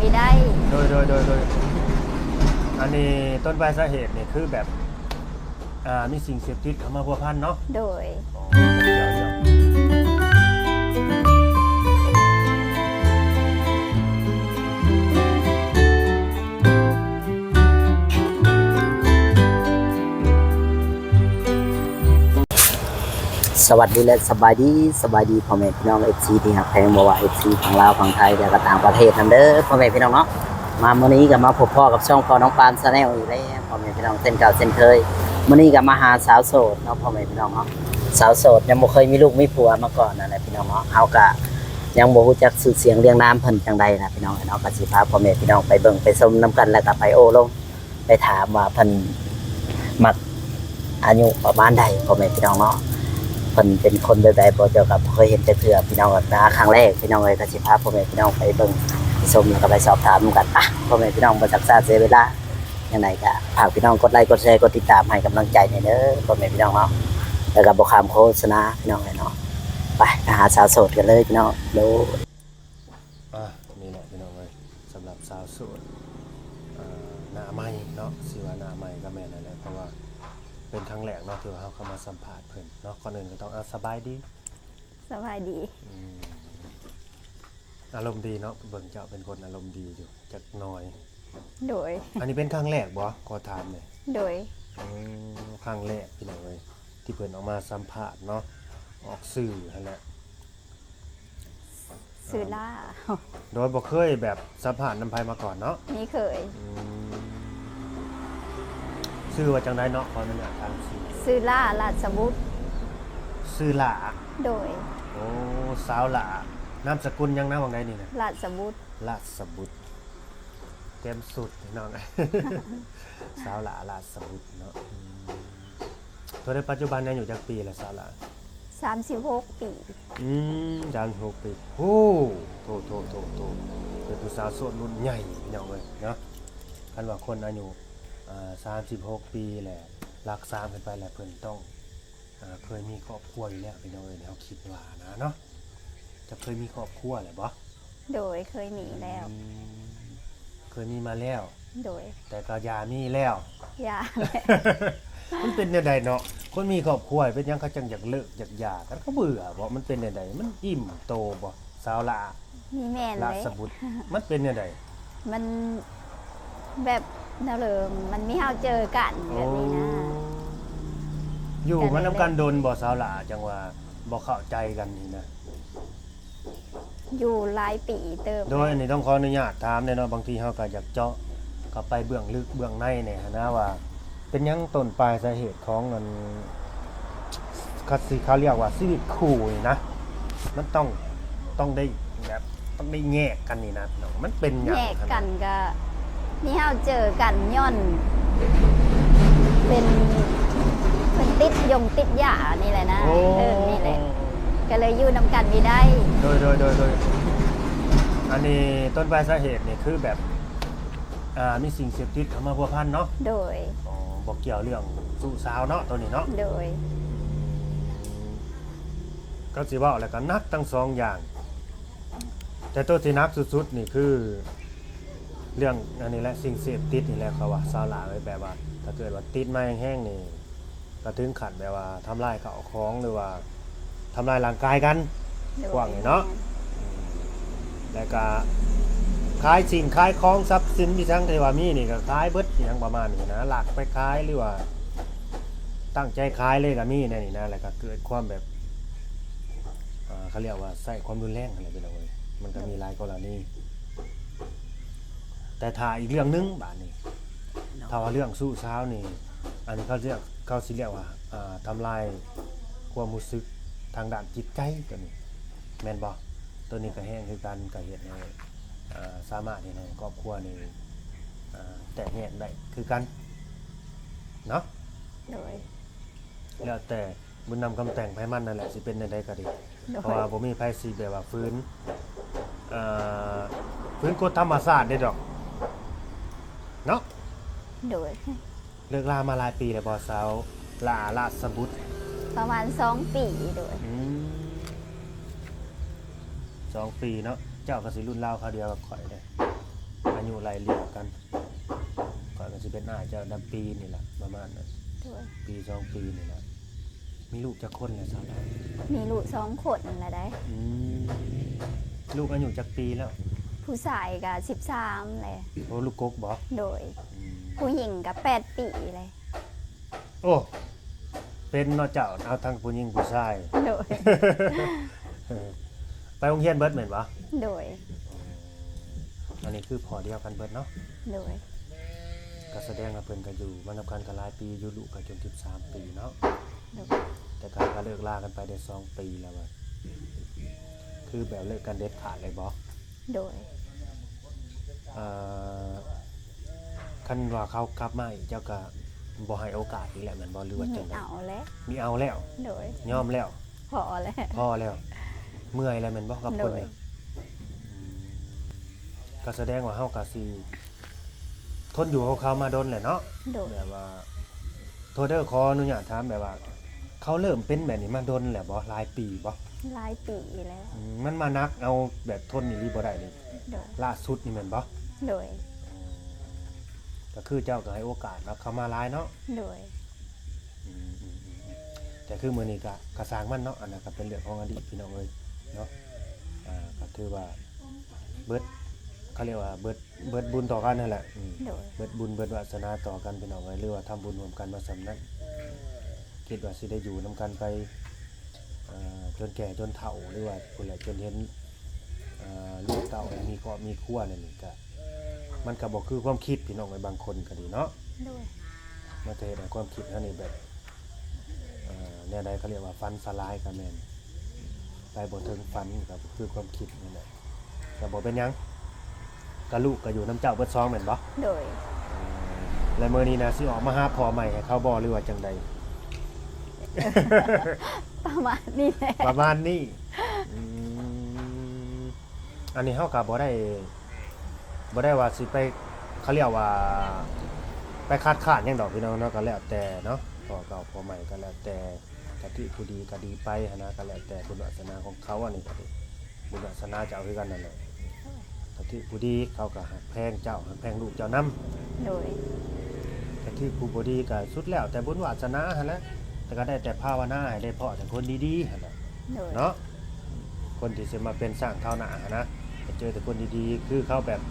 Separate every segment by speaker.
Speaker 1: วิได้
Speaker 2: โดยอันนี้ต้นปลายสาเหตุนี่คือแบบมีสิ่งเสพติดเข้ามาพัวพันเนาะ
Speaker 1: โดย
Speaker 3: สวัสดีและสบายดีพ่อแม่พี่น้องเอฟซีที่หักแพงบ่ว่าเอฟซีของลาวของไทยและก็ต่างประเทศนั่นเด้อพ่อแม่พี่น้องเนาะมามื้อนี้ก็มาพบพ่อกับช่องพ่อน้องปานชาแนลอีกแล้วพ่อแม่พี่น้องเส้นเก่าเส้นเคยมื้อนี้ก็มาหาสาวโสดเนาะพ่อแม่พี่น้องเนาะสาวโสดยังบ่เคยมีลูกมีผัวมาก่อนนั่นแหละพี่น้องเนาะเฮาก็ยังบ่รู้จักชื่อเสียงเรียงนามเพิ่นจังใดนะพี่น้องเนาะก็สิพาพ่อแม่พี่น้องไปเบิ่งไปชมนํกันแล้วก็ไปโอ้ลมไปถามว่าเพิ่นมักอายุประมาณใดพ่อแม่พี่น้องเนาะเพิ่นเป็นคนแบบใดบ่เจ้าก็บ่เคยเห็นจักเทื่อพี่น้องก็ครั้งแรกพี่น้องเอ้ยก็สิพาพ่อแม่พี่น้องไปเบิ่งไปชมแล้วก็ไปสอบถามกันอ่ะพ่อแม่พี่น้องบ่ซักษาเสียเวลาจังไดก็ฝากพี่น้องกดไลค์กดแชร์กดติดตามให้กำลังใจหน่อยเด้อพ่อแม่พี่น้องเนาะแล้วก็บ่ข้ามโฆษณาพี่น้องเนาะไปหาสาวโสดกันเลยพี่น้องดู
Speaker 2: นี่แหละพี่น้องเอ้ยสำหรับสาวโสดหน้าใหม่เนาะสิว่าหน้าใหม่ก็แม่นนั่นแหละเพราะว่าเป็นครั้งแรกเนาะที่เราเข้ามาสัมภาษณ์เพิ่นเนาะก่อนอื่นก็ต้องสบายดีอารมณ์ดีเนาะเบิ่งเจ้าเป็นคนอารมณ์ดีอยู่จักหน่อย
Speaker 1: โดย
Speaker 2: อันนี้เป็นครั้งแรกบ่ขอถามหน่อย
Speaker 1: โดย
Speaker 2: ครั้งแรกพี่น้องเอ้ยที่เพิ่นออกมาสัมภาษณ์เนาะออกสื่อนั่นแหละ
Speaker 1: สื่อล่า
Speaker 2: โดยบ่เคยแบบสัมภาษณ์นำไผมาก่อนเนาะ
Speaker 1: นี่เคย
Speaker 2: ชื่อว่าจังได๋เนาะขออนุญาตถาม
Speaker 1: สื่อล่าราชบุตร
Speaker 2: ชื่อหลา
Speaker 1: โดย
Speaker 2: โอ้สาวหลานามสกุลยังนะว่าไงนี่นะ
Speaker 1: ราชบุตร
Speaker 2: เต็มสุดน้อง สาวหลาราชบุตรเนาะตัวในปัจจุบันยังอยู่จักปีละสาวหลา
Speaker 1: 36 ปี
Speaker 2: 36 ปีโอ้โตเป็นผู้สาวโสดรุ่นใหญ่น้องเอ้ยเนาะคันว่าคนอายุ36 ปีแหละรักษาขึ้นไปแล้วเพิ่นต้องเคยมีครอบครัวอยู่แล้วพี่น้องเอ้ยเฮาคิดว่านะเนาะจะเคยมีครอบครัวแล้วบ่
Speaker 1: โดยเคยมีแล้ว
Speaker 2: เคยมีมาแล้ว
Speaker 1: โดย
Speaker 2: แต่ก็ยามีแล้ว
Speaker 1: ยา
Speaker 2: มันเป็นจังได๋เนาะคนมีครอบครัวเป็นหยังเขาจังอยากเลิกอยากหย่ากันก็เบื่อบ่มันเป็นจังได๋มันอิ่มโตบ่สาวหลา
Speaker 1: มีแม่นเลย
Speaker 2: ราชบุตรมันเป็นจังได๋
Speaker 1: มันแบบแนวเดิมมันมีเฮาเจอกันแบบนี้นะ
Speaker 2: อยู่มานำกันโดนบ่สาวหลาจังว่าบ่เข้าใจกันนี่นะ
Speaker 1: อยู่หลายปีเติม
Speaker 2: โดยอันนี้ต้องขออนุญาตถามเนาะบางทีเฮาก็อยากเจาะเข้าไปเบื้องลึกเบื้องในเนี่ยนะว่าเป็นหยังต้นปลายสาเหตุของมันเขาเรียกว่าชีวิตคู่นี่นะมันต้องได้แบบต้องได้แยกกันนี่นะมันเป็นหยัง
Speaker 1: แยกกันก็นี่เฮาเจอกันย้อนเป็นติดยานี่แหละนะนี่แหละก็เลยอยู่นำกันไม่ได้
Speaker 2: โดยอันนี้ต้นปลายสาเหตุนี่คือแบบมีสิ่งเสพติดเข้ามาพัวพันเนาะ
Speaker 1: โดย
Speaker 2: บอกเกี่ยวเรื่องสู่สาวเนาะตัวนี้เนาะ
Speaker 1: โดย
Speaker 2: ก็สิว่าแล้วก็นักทั้งสองอย่างแต่ตัวที่นักสุดๆนี่คือเรื่องอันนี้แหละสิ่งเสพติดนี่แหละเขาว่าสาวหลาไว้แบบว่าถ้าเกิดว่าติดมาแห้งๆนี่ก็ถึงขั้นแบบว่าทำลายข้าวของหรือว่าทำลายร่างกายกันกว้างเนาะแล้วก็ขายสิ่งขายของทรัพย์สินที่ทั้งเทวามีนี่ก็ขายเบิดอย่างประมาณนี้นะหลักไปขายหรือว่าตั้งใจขายเลยก็มีนี่นะแล้วก็เกิดความแบบเขาเรียกว่าใส่ความรุนแรงอะไรไปเลยมันก็มีหลายกรณีแต่ถ้าอีกเรื่องนึงบาดนี้ถ้าว่าเรื่องสู้เช้านี่อันนี้เขาสิเรียกว่าทำลายความรู้สึกทางด้านจิตใจตัวนี้แม่นบ่ตัวนี้ก็แห้งคือการก่อเหตุในสามารถในครอบครัวนี่แตกแยกได้คือกันเนาะ
Speaker 1: โดย
Speaker 2: แล้วแต่บุญนำคำแต่งไผมันนั่นแหละสิเป็นใดก็ดีเพราะว่าบ่มีไผสิแบบว่าฟื้นกฎธรรมชาติได้ดอกเนาะ
Speaker 1: โดย
Speaker 2: เลิกลามาหลายปีแล้วบ่สาวหลาราชบุตร
Speaker 1: ประมาณ2 ปีโดย
Speaker 2: 2 ปีเนาะเจ้าก็สิรุ่นราวเขาเดียวกับข่อยเลย ยุไล่เลี่ยกันก่อนก็สิเป็นอ้ายเจ้าดำปีนี่ล่ะประมาณนั้น
Speaker 1: โดย
Speaker 2: ปี2ปีนี่ล่ะมีลูกจักคนแล้วสาวหลา
Speaker 1: มีลูก2 คนนั่นแหละได้
Speaker 2: อืมลูกอายุจักปีแล้ว
Speaker 1: ผู้ชายก็13เลย
Speaker 2: โอ้ลูกกกบ่
Speaker 1: โดย
Speaker 2: อืม
Speaker 1: ผู้หญิงก็8 ปีเลย
Speaker 2: โอ้เป็นเนาะเจ้าเอาทั้งผู้หญิงผู้ชาย
Speaker 1: โดย
Speaker 2: ไปโรงเรียนเบิดแม่นบ่
Speaker 1: โดย
Speaker 2: อันนี้คือพอเดียวกันเบิดเนาะ
Speaker 1: โดย
Speaker 2: ก็แสดงว่าเพิ่นก็อยู่มานำกันก็หลายปีอยู่ลูกก็จน13ปีเนาะ
Speaker 1: โดย
Speaker 2: แต่ก็เลิกลากันไปได้2ปีแล้วว่าคือแบบเลิกกันเด็ดขาดเลยบ่
Speaker 1: โดย
Speaker 2: เอ่อคันว่าเขากลับมาอีกเจ้าก็บ่ให้โอกาสอีกแล้วแม่นบ่หรือว่า
Speaker 1: ไม่
Speaker 2: จังได๋
Speaker 1: เอาแล้ว
Speaker 2: มีเอาแล้ว
Speaker 1: โดย
Speaker 2: ยอมแล้ว
Speaker 1: พอแล้ว
Speaker 2: พอแล้ว เมื่อยแล้วแม่นบ่กับคนนี้
Speaker 1: โดย
Speaker 2: ก็แสดงว่าเฮาก็สิทนอยู่กับเขามาดนแหละเนาะ
Speaker 1: โดย
Speaker 2: แบบว่าโทษเด้อขออนุญาตถามแบบว่า เขาเริ่มเป็นแบบนี้มาดนแหละบ่หลายปีบ่
Speaker 1: หลายปีแล้ว
Speaker 2: มันมานักเอาแบบทนนี่รีบ่ได้นี่
Speaker 1: โดย
Speaker 2: ล่าสุดนี่แม่นบ่
Speaker 1: โดย
Speaker 2: ก็คือเจ้าก็ให้โอกาสแล้วเขามาหลายเนาะ
Speaker 1: โดย
Speaker 2: อืมแต่คือมื้อนี้ก็สร้างมันเนาะอันนั้นก็เป็นเรื่องของอดีตพี่น้องเอ้ยเนาะก็ถือว่าเบิดเขาเรียกว่าเบิดบุญต่อกันนั่นแหละ
Speaker 1: โดย
Speaker 2: เบิดบุญเบิดวาสนาต่อกันพี่น้องเอ้ยหรือว่าทำบุญร่วมกันมาสำนั้นคิดว่าสิได้อยู่นํกันไปจนแก่จนเฒ่าหรือว่าพุ่นแหละจนเห็นลูกเต้ามีครอบมีครัวนั่นนี่ก็มันก็บ่คือความคิดพี่น้องเอ้ยบางคนก็ดีเนาะ
Speaker 1: โดย
Speaker 2: มาเทศความคิดเขานี่แบบแนวใดเขาเรียกว่าฟันสลายกันแม่นไปบ่ถึงฟันกับคือความคิดนั่นแหละแต่บ่เป็นหยังกะลูกก็อยู่น้ำเจ้าเบิดซองแม่นบ่
Speaker 1: โดย
Speaker 2: แล้วมื้อนี้นะสิออกมาหาพ่อใหม่ให้เขาบ่หรือว่าจังใด
Speaker 1: ประมาณนี้แหละ
Speaker 2: ประมาณนี้อืมอันนี้เฮาก็บ่ได้ว่าสิไปเขาเรียกว่าไปคาดหยังดอกพี่น้องเนาะก็แล้วแต่เนาะพ่อเก่าพ่อใหม่ก็แล้วแต่กะทิผู้ดีก็ดีไปหันนะก็แล้วแต่บุญวาสนาของเขาอันนี้ก็ดีบุญวาสนาเจ้าคือกันนั่นแหละกะทิผู้ดีเขาก็หักแพงเจ้าหักแพงลูกเจ้านำ
Speaker 1: โดย
Speaker 2: กะทิผู้บ่ดีก็สุดแล้วแต่บุญวาสนาหั่นแหละแต่ก็ได้แต่ภาวนาให้ได้เพาะแต่คนดีๆหั่นน่ะ
Speaker 1: โดย
Speaker 2: เนาะคนที่จะมาเป็นสร้างเท่าหน้าหั่นนะไปเจอแต่คนดีๆคือเขาแบบ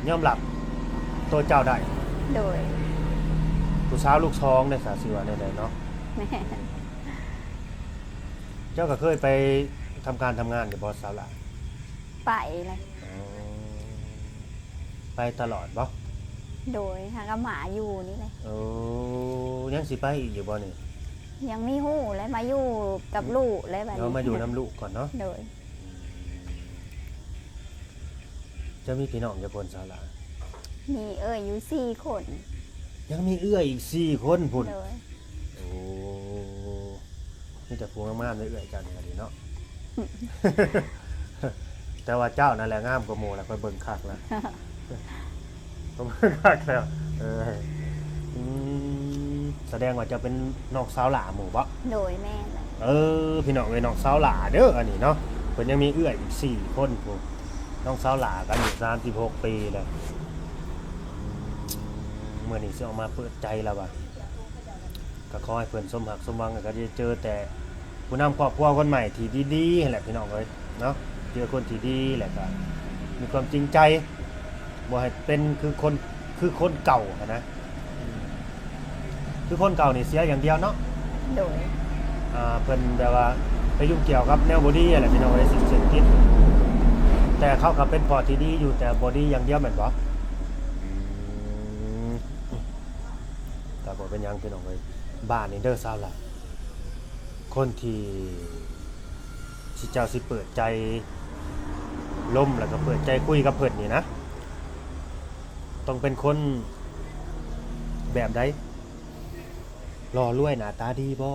Speaker 2: ยอมรับตัวเจ้าได้
Speaker 1: โดย
Speaker 2: ผู้สาวลูกช้องได้สาสิว่าได้เนาะ
Speaker 1: แม่
Speaker 2: เจ้าก็เคยไปทำการทำงานอยู่บ่สาวละ
Speaker 1: ไปเลย
Speaker 2: อ๋อไปตลอดบ่
Speaker 1: โดยหากบหมาอยู่นี่เลย
Speaker 2: โอ้ยังสิไปอีกอยู่บ่นี่
Speaker 1: ยังมีหู้และมาอยู่กับลูกและแบบ
Speaker 2: เรามาอยู่น้ำลูกก่อนเนาะ
Speaker 1: โดย
Speaker 2: เจะมีพี่น้องกี่คนสาวละ
Speaker 1: มีอยู่4 คน
Speaker 2: ยังมีเอื้อยอีก4คนพุ่น
Speaker 1: โดย
Speaker 2: โอ้มีแต่พวงงามๆเลยเอื้อยกันก็ดีเนาะ แต่ว่าเจ้านั่นแหละงามกว่าหมู่แล้วค่อยเบิ่งคักแล้ว ผมเบิ่งคักแล้วอืมแสดงว่าจะเป็นนอกสาวหลาหมู่บ่
Speaker 1: โดยแม่เลย
Speaker 2: พี่น้องเอ้ยน้องสาวหลาเด้ออันนี้เนาะเพิ่นยังมีเอื้อยอีก4คนพุ่นน้องสาวหลาก็อายุ36 ปีแล้วมื้อนี้สิออกมาเปิดใจแล้วว่ะก็ขอให้เพิ่นสมหักสมหวังก็จะเจอแต่ผู้นำครอบครัวคนใหม่ที่ดีๆนั่นแหละพี่น้องเอ้ยเนาะเจอคนที่ดีแหละก็มีความจริงใจบ่ให้เป็นคือคนเก่าอะนะคือคนเก่านี่เสียอย่างเดียวเนาะ
Speaker 1: โดย
Speaker 2: เพิ่นแบบว่าไปยุ่งเกี่ยวกับแนวบอดี้อะไรพี่น้องไอ้สิ่งเสพติดแต่เขาก็เป็นพอที่ดีอยู่แต่บอดี้อย่างเดียวแม่นบ่แต่บ่เป็นหยังพี่น้องเอ้ยบ้านนี่เด้อซาวล่ะคนที่เจ้าสิเปิดใจล่มแล้วก็เปิดใจคุยกับเพิ่นนี่นะต้องเป็นคนแบบใดหล่อรวยหน้าตาดีบ่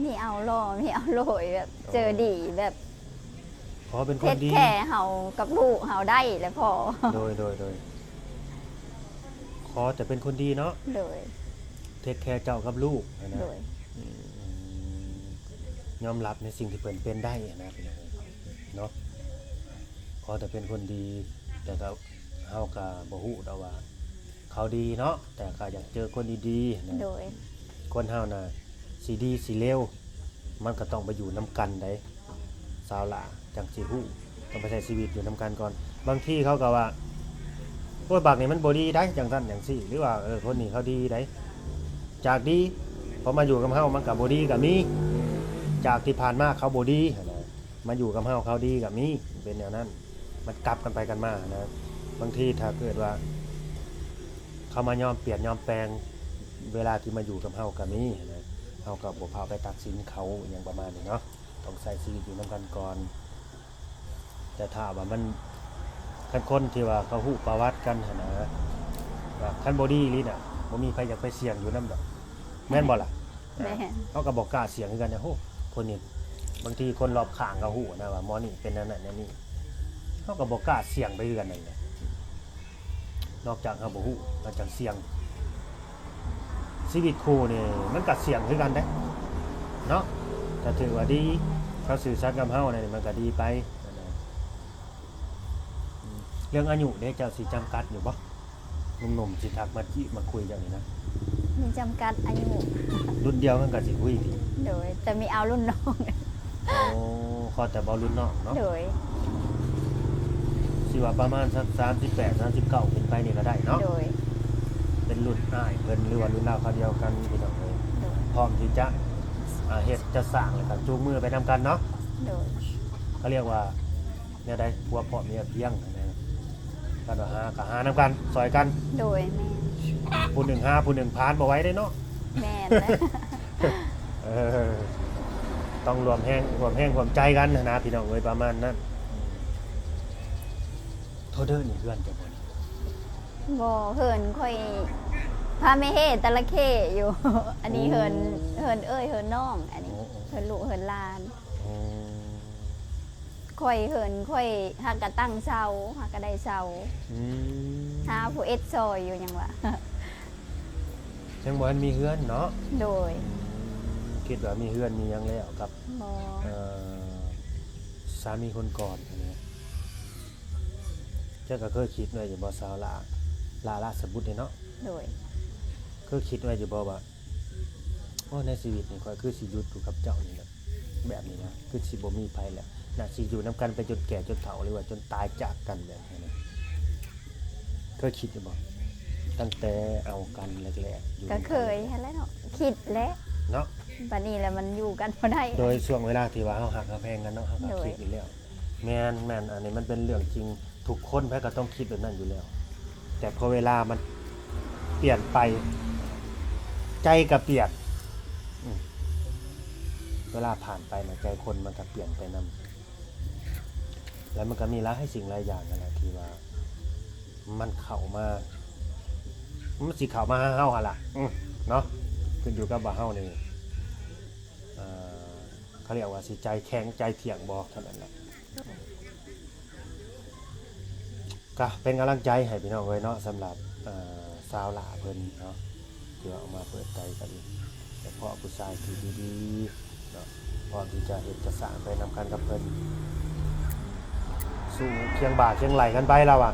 Speaker 1: มีเอาล่อมีเอาโรยแบบ เจอดีแบบ
Speaker 2: ขอเป็นค
Speaker 1: เท็
Speaker 2: น
Speaker 1: ด
Speaker 2: ดี
Speaker 1: แค่เฮากับลูกเฮาได้แล้วพอ
Speaker 2: โดยขอแต่เป็นคนดีเนาะ
Speaker 1: โดย
Speaker 2: เทคแคร์เจ้ากับลูกนะ
Speaker 1: โดย
Speaker 2: อืมยอมรับในสิ่งที่เพิ่นเป็นได้นะพี่น้องเนาะขอแต่เป็นคนดีแต่ก็ห เฮาก็บ่ฮู้ดอกว่าเขาดีเนาะแต่ก็อยากเจอคนดีๆนะ
Speaker 1: โดย
Speaker 2: คนเฮาน่ะสิดีสิเลวมันก็ต้องไปอยู่นํกันได้สาวหล่าจังสิฮู้ต้องไปใช้ชีวิตอยู่นํกันก่อนบางทีเขาก็ว่าโอ้ยบักนี่มันบ่ดีได้จังซั่นจังซี่หรือว่าคนนี้เขาดีได้จากดีพอมาอยู่กับเฮามันก็บ่ดีก็มีจากที่ผ่านมาเขาบ่ดีนะมาอยู่กับเฮาเขาดีก็มีเป็นแนวนั้นมันกลับกันไปกันมานะบางทีถ้าเกิดว่าเขามายอมเปลี่ยนยอมแปลงเวลาที่มาอยู่กับเฮาก็มีนะเฮาก็บ่พาไปตัดสินเขาอย่างประมาณนี้เนาะต้องใช้ชีวิตอยู่นํกันก่อนแต่ถ้าว่ามันคันคนที่ว่าเขาฮู้ประวัติกันหั่นนะว่าคันบ่ดีอีหลีน่ะบ่มีใครอยากไปเสี่ยงอยู่นำดอกแม่นบ่ล่ะ
Speaker 1: แม่น
Speaker 2: เขาก็บ่กล้าเสี่ยงคือกันนะโหคนนี้บางทีคนรอบข้างก็ฮู้นะว่าหมอนี่เป็นนั่นนั่นนี่เขาก็บ่กล้าเสี่ยงไปคือกันนั่นแหละนอกจากเฮาบ่ฮู้นอกจากเสี่ยงชีวิตคู่นี่มันก็เสี่ยงคือกันเด้เนาะแต่ถือว่าดีเขาสื่อสารกับเฮานี่มันก็ดีไปนั่นแหละเรื่องอายุเด้เจ้าสิจำกัดอยู่บ่หนุ่มๆสิทักมาคุยจังนี้นะ
Speaker 1: มีจำกัดอายุ
Speaker 2: รุ่นเดียวกันก็สิคุยติ
Speaker 1: โดยแต่มีเอารุ่นน้อง
Speaker 2: โอ้ขอแต่บ่รุ่นน้องเนาะ
Speaker 1: โดย
Speaker 2: สิว่าประมาณสัก38 39ขึ้นไปนี่ก็ได้เนาะ
Speaker 1: โดย
Speaker 2: เป็นรุ่นอ้ายเพิ่นหรือว่ารุ่นราวคราวเดียวกันพี่น้องเอ้ย
Speaker 1: โดย
Speaker 2: พร้อมที่จะเฮ็ดจะสร้างแล้วก็จูงมือไปนำกันเนาะ
Speaker 1: โดย
Speaker 2: เขาเรียกว่าเนี่ยได้ผัวพร้อมเมียเพียงนะกันว่าหาก็หานำกันซอยกัน
Speaker 1: โดยแม่
Speaker 2: ผู้หนึ่งหาผู้หนึ่งผ่านบ่ไหว้ได้เนาะ
Speaker 1: แม่นและ
Speaker 2: เออต้องรวมแห้งรวมใจกันนะพี่น้องเอ้ยประมาณนั้นโทษเด้อนี่เพื่อนจะบ่นี่
Speaker 1: บ่เหินค่อยพาไม่เฮตะละเข้อยู่ อันนี้เหินเหินน้อง อันนี้เหินลูกเหินหลาน
Speaker 2: โอ้
Speaker 1: ค่อยเหินค่อยหากกะตั้งเสาหากกะได้เสา
Speaker 2: อืม
Speaker 1: หาผู้เอ็ดซอยอยู่หยังวะ
Speaker 2: ยังบ่ทันมีเฮือนเนาะ
Speaker 1: โดย
Speaker 2: คิดว่ามีเฮือนมีหยังแล้วกับ
Speaker 1: บ่
Speaker 2: สามีคนก่อนอันนี้เจ้าก็เคยคิดไว้อยู่บ่สาวลาสบุตรนี่เนาะ
Speaker 1: โดย
Speaker 2: เคยคิดไว้อยู่บ่ว่าโอ้ในชีวิตนี่ข้อยคือสิหยุดอยู่กับเจ้านี่แหละแบบนี้นะคือสิบ่มีไผแล้วน่าสิอยู่นํกันไปจนแก่จนเฒ่าหรือว่าจนตายจากกันแบบนี้นะเคยคิดอยู่บ่ตั้งแต่เอากันแรกๆอยู่
Speaker 1: ก็เคยหั่นแหล้วเนาะคิดแล้ว
Speaker 2: เนาะ
Speaker 1: บัดนี้แหละมันอยู่กันบ่ได้
Speaker 2: โดยช่วงเวลาที่ว่าเฮาหักเฮาแพงกันเนาะเฮาก็
Speaker 1: โดย
Speaker 2: คิดอยู่แล้วแม่นอันนี้มันเป็นเรื่องจริงทุกคนแพ้ก็ต้องคิดแบบนั้นอยู่แล้ว แต่พอเวลามันเปลี่ยนไปใจก็เปลี่ยนเวลาผ่านไปนะใจคนมันก็เปลี่ยนไปนำแล้วมันก็มีหลายสิ่งหลายอย่างนั่นแหละที่ว่ามันเข้ามามันสิเข้ามาหาเฮาหั่นล่ะเนาะขึ้นอยู่กับว่าเฮานี่เขาเรียกว่าสิใจแข็งใจเถียงบ่เท่านั้นแหละก็เป็นกำลังใจให้พี่น้องเอ้ยเนาะสำหรับสาวหล่าเพิ่นเนาะที่ว่าออกมาเปิดใจกันแต่เพราะผู้ชายที่ดีๆเนาะพร้อมที่จะเฮ็ดจะสร้างไปนำกันกับเพิ่นสู้เคียงบ่าเคียงไหลกันไปแล้วอ่ะ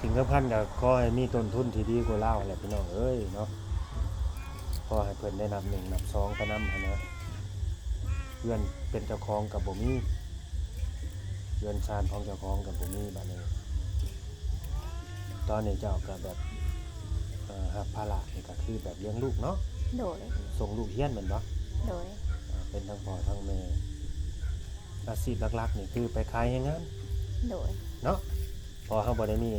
Speaker 2: สิ่งสำคัญก็ขอให้มีต้นทุนที่ดีกว่าเราแหละพี่น้องเอ้ยเนาะขอให้เพิ่นได้นับ1นับ2ไปนำหั่นนะเพื่อนเป็นเจ้าของกับบ่มีเรือนชานของเจ้าของกับบ่มีบัดนี้ตอนนี้เจ้าก็แบบหักภาระนี่ก็คือแบบเลี้ยงลูกเนาะ
Speaker 1: โดย
Speaker 2: ส่งลูกเรียนแม่นบ่
Speaker 1: โดย
Speaker 2: เป็นทั้งพ่อทั้งแม่อาชีพหลักๆนี่คือไปขายแรงงาน
Speaker 1: โดย
Speaker 2: เนาะพอเฮาบ่ได้มี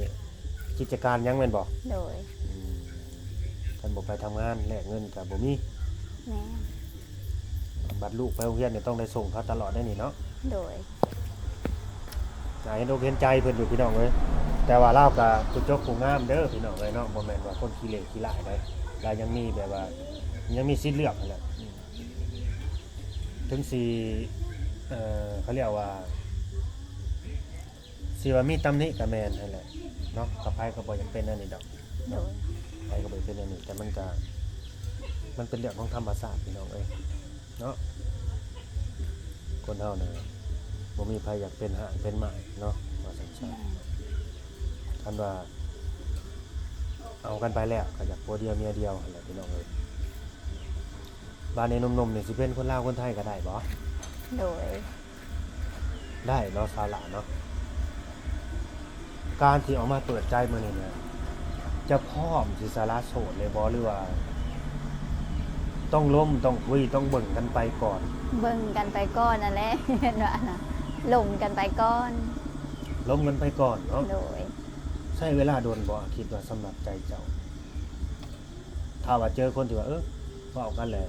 Speaker 2: กิจการหยังแม่นบ่
Speaker 1: โดย
Speaker 2: คันบ่ไปทำงานแลกเงินก็บ่มี
Speaker 1: แม่
Speaker 2: บัดลูกไปโรงเรียนนี่ต้องได้ส่งเขาตลอดได้นี่เนาะ
Speaker 1: โดย
Speaker 2: เห็นอกเห็นใจเพิ่นอยู่พี่น้องเอ้ยแต่ว่าเราก็ผู้จบผู้งามเด้อพี่น้องเอ้ยเนาะบ่แม่นว่าคนขี้เหร่ขี้ร้ายได้เรายังมีแบบว่ายังมีสิทธิ์เลือกนั่นแหละถึงสิเขาเรียกว่าสิว่ามีตำหนิก็แม่นนั่นแหละเนาะกับไผก็บ่อยากเป็นอันนี้ดอก
Speaker 1: โดย
Speaker 2: ไผก็บ่อยากเป็นอันนี้แต่มันเป็นเรื่องของธรรมชาติพี่น้องเอ้ยเนาะคนเฮาน่ะบ่มีไผอยากเป็นห่างเป็นหมายเนาะว่าซั่นๆคันว่า เอากันไปแล้วก็อยากผัวเดียวเมียเดียวอะไรพี่น้องเอ้ยบ้านในนมๆนี่สิเป็นคนลาวคนไทยก็ได้บ่
Speaker 1: โดย
Speaker 2: ได้เนาะสาวหลาเนาะการที่ออกมาเปิดใจมื้อนี้เนี่ยจะพร้อมสิสาระโสดเลยบ่หรือว่า ต้องล้มต้องคุยต้องเบิ่งกันไปก่อน
Speaker 1: เบิ่งกันไปก่อนนั่นแหละ เห็นว่านะลงกันไปก่อน
Speaker 2: ล้มกันไปก่อนเนาะ
Speaker 1: โดย
Speaker 2: ใช้เวลาโดนบ่คิดว่าสำหรับใจเจ้าถ้าว่าเจอคนที่ว่าเว้ากันแหละ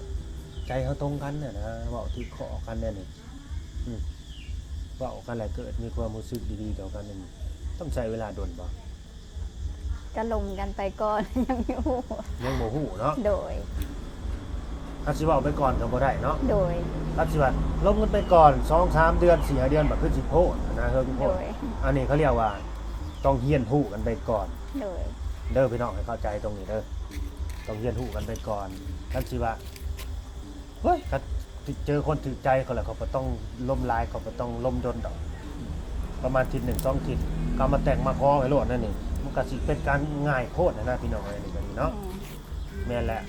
Speaker 2: ใจเขาตรงกันเนี่ยนะเว้าที่ขอกันเนี่ยนี่เว้ากันแหละเกิดมีความรู้สึกดีๆต่อกันนี่ต้องใช้เวลาโดนบ่
Speaker 1: ก็ลงกันไปก่อน ยังอยู่
Speaker 2: ยังบ่ฮู้เนาะ
Speaker 1: โดย
Speaker 2: ถ้าสิเว้าไปก่อนก็บ่ได้เนาะ
Speaker 1: โดย
Speaker 2: ถ้าสิว่าล้มกันไปก่อน 2-3 เดือน 4-5 เดือนบัดคือสิโพดนะเฮิงโพ
Speaker 1: โด
Speaker 2: ด
Speaker 1: ย
Speaker 2: อันนี้เขาเรียกว่าต้องเฮียนฮู้กันไปก่อน
Speaker 1: โดย
Speaker 2: เด้อพี่น้องให้เข้าใจตรงนี้เด้อต้องเฮียนฮู้กันไปก่อนท่านสิว่าเฮ้ยก็เจอคนถือใจเขาแล้วเขาก็ต้องล้มลายเขาก็ต้องล้มดนดอกประมาณทิศ1-2ทิศก็มาแต่งมาคอให้โลดนั่นนี่มันก็สิเป็นการง่ายโพดนะพี่น้องเอ้ยนี่ก็นี่เนาะแม่นแหละ